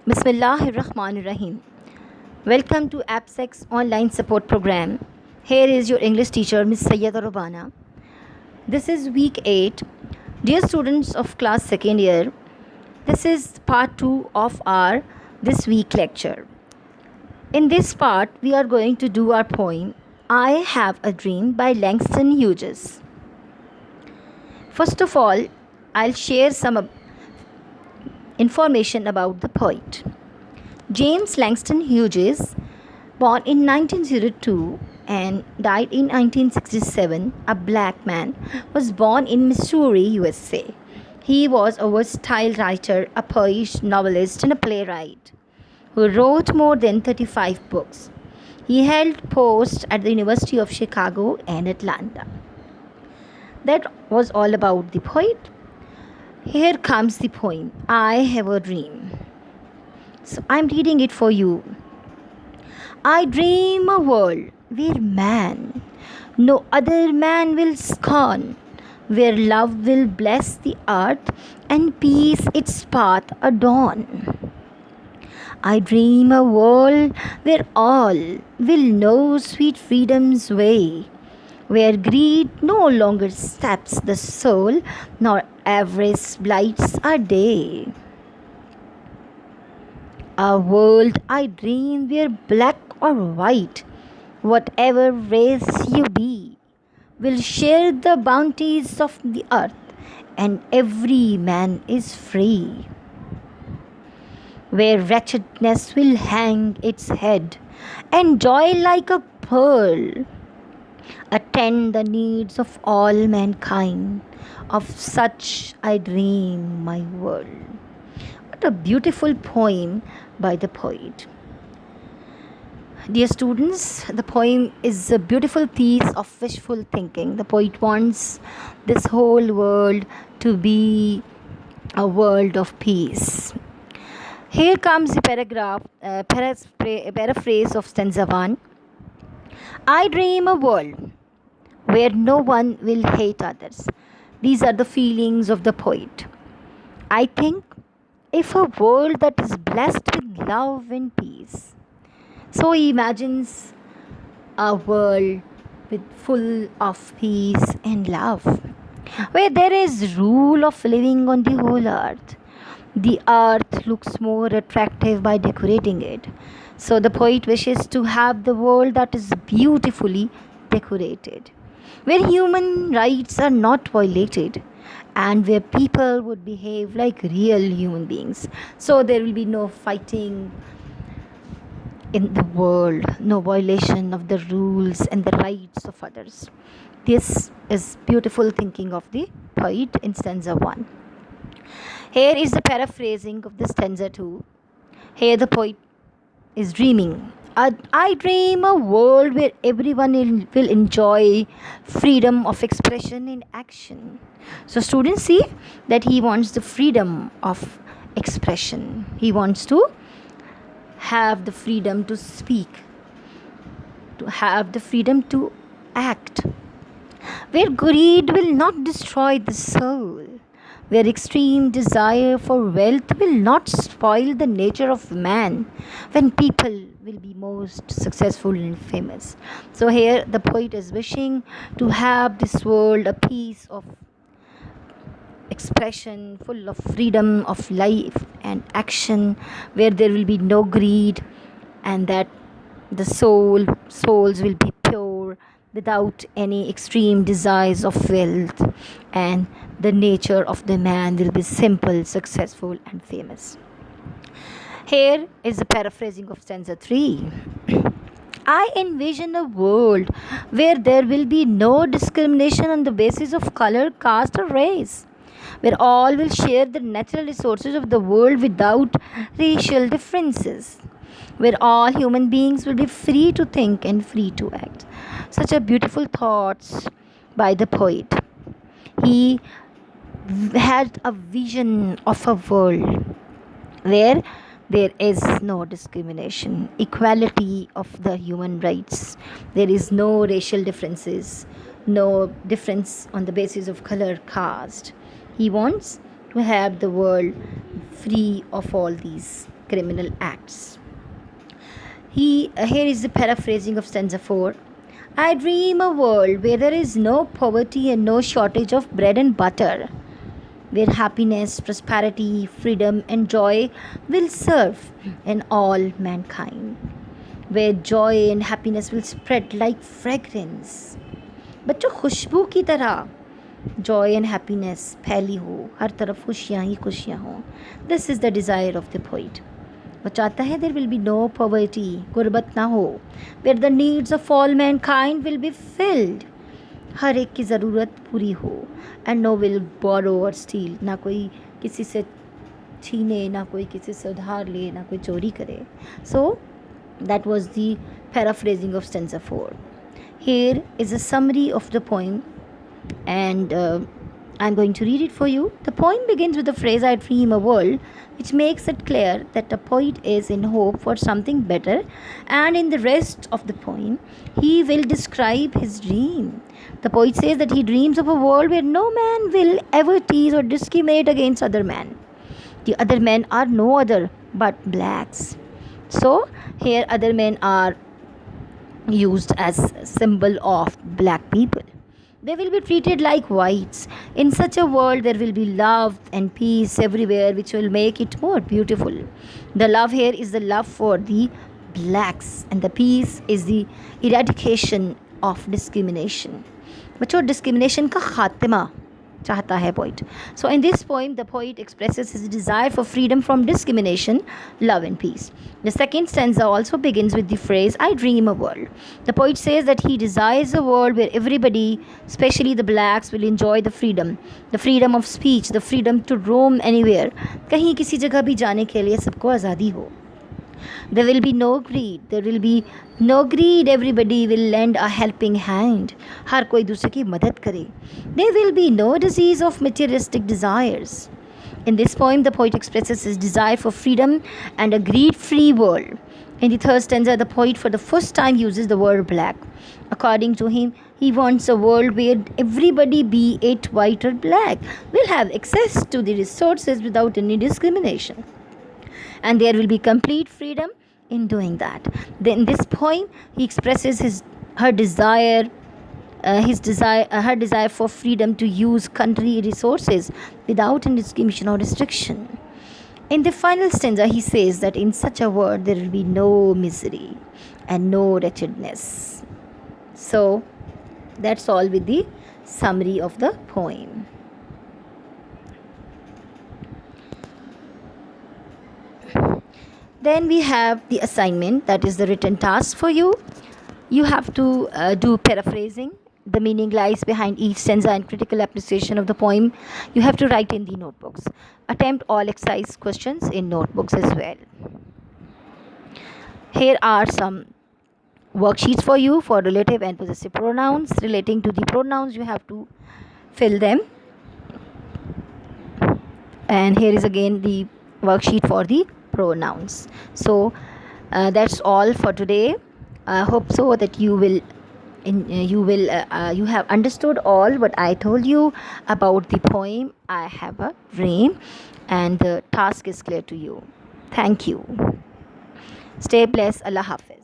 Bismillahirrahmanirrahim. Welcome to AppSec's online support program. Here is your English teacher, Miss Sayyeda Rubana. This is week 8. Dear students of class 2nd year, this is part 2 of our this week lecture. In this part, we are going to do our poem, I Have a Dream by Langston Hughes. First of all, I'll share some information about the poet. James Langston Hughes, born in 1902 and died in 1967, a black man, was born in Missouri, USA. He was a versatile writer, a poet, novelist, and a playwright who wrote more than 35 books. He held posts at the University of Chicago and Atlanta. That was all about the poet. Here comes the poem, I Have a Dream. So I'm reading it for you. I dream a world where man, no other man will scorn, where love will bless the earth and peace its path adorn. I dream a world where all will know sweet freedom's way, where greed no longer saps the soul, nor avarice blights our day. A world I dream where black or white, whatever race you be, will share the bounties of the earth, and every man is free. Where wretchedness will hang its head, and joy like a pearl attend the needs of all mankind. Of such I dream my world. What a beautiful poem by the poet. Dear students, the poem is a beautiful piece of wishful thinking. The poet wants this whole world to be a world of peace. Here comes the paraphrase of stanza 1. I dream a world where no one will hate others. These are the feelings of the poet. I think if a world that is blessed with love and peace. So he imagines a world with full of peace and love, where there is rule of living on the whole earth. The earth looks more attractive by decorating it. So the poet wishes to have the world that is beautifully decorated, where human rights are not violated, and where people would behave like real human beings. So there will be no fighting in the world, no violation of the rules and the rights of others. This is beautiful thinking of the poet in stanza 1. Here is the paraphrasing of the stanza 2. Here the poet is dreaming. I dream a world where everyone will enjoy freedom of expression in action. So students see that he wants the freedom of expression. He wants to have the freedom to speak, to have the freedom to act, where greed will not destroy the soul, where extreme desire for wealth will not spoil the nature of man, when people will be most successful and famous. So here the poet is wishing to have this world a piece of expression, full of freedom of life and action, where there will be no greed, and that the souls will be pure without any extreme desires of wealth, and the nature of the man will be simple, successful, and famous. Here is the paraphrasing of stanza 3. I envision a world where there will be no discrimination on the basis of color, caste, or race, where all will share the natural resources of the world without racial differences, where all human beings will be free to think and free to act. Such a beautiful thoughts by the poet. He had a vision of a world where there is no discrimination, equality of the human rights. There is no racial differences, no difference on the basis of color, caste. He wants to have the world free of all these criminal acts. Here is the paraphrasing of stanza 4. I dream a world where there is no poverty and no shortage of bread and butter, where happiness, prosperity, freedom, and joy will serve in all mankind, where joy and happiness will spread like fragrance. बच्चों, खुशबू की तरह joy and happiness फैली हो, हर तरफ खुशियाँ ही खुशियाँ हों. This is the desire of the poet. वो चाहता है there will be no poverty, गुर्बत ना हो, where the needs of all mankind will be filled, हर एक की ज़रूरत पूरी हो, and no will borrow or steal, ना कोई किसी से छीने, ना कोई किसी से उधार ले, ना कोई चोरी करे. So that was the paraphrasing of stanza 4. Here is a summary of the poem, and I'm going to read it for you. The poem begins with the phrase I dream a world, which makes it clear that the poet is in hope for something better, and in the rest of the poem he will describe his dream. The poet says that he dreams of a world where no man will ever tease or discriminate against other men. The other men are no other but blacks. So here other men are used as symbol of black people. They will be treated like whites. In such a world, there will be love and peace everywhere, which will make it more beautiful. The love here is the love for the blacks, and the peace is the eradication of discrimination. बच्चों, discrimination का खात्मा चाहता है poet. So in this poem, the poet expresses his desire for freedom from discrimination, love and peace. The second stanza also begins with the phrase, I dream a world. The poet says that he desires a world where everybody, especially the blacks, will enjoy the freedom of speech, the freedom to roam anywhere. कहीं किसी जगह भी जाने के लिए सबको आज़ादी हो. There will be no greed. Everybody will lend a helping hand. हर कोई दूसरे की मदद करे. There will be no disease of materialistic desires. In this poem, the poet expresses his desire for freedom and a greed-free world. In the third stanza, the poet for the first time uses the word black. According to him, he wants a world where everybody, be it white or black, will have access to the resources without any discrimination. And there will be complete freedom in doing that. Then in this poem, he expresses her desire for freedom to use country resources without any discrimination or restriction. In the final stanza, he says that in such a world there will be no misery and no wretchedness. So that's all with the summary of the poem. Then we have the assignment, that is the written task for you. You have to do paraphrasing. The meaning lies behind each stanza and critical appreciation of the poem. You have to write in the notebooks. Attempt all exercise questions in notebooks as well. Here are some worksheets for you for relative and possessive pronouns. Relating to the pronouns, you have to fill them. And here is again the worksheet for the pronouns. So that's all for today. I hope so that you have understood all what I told you about the poem I Have a Dream, and the task is clear to you. Thank you. Stay blessed. Allah Hafiz.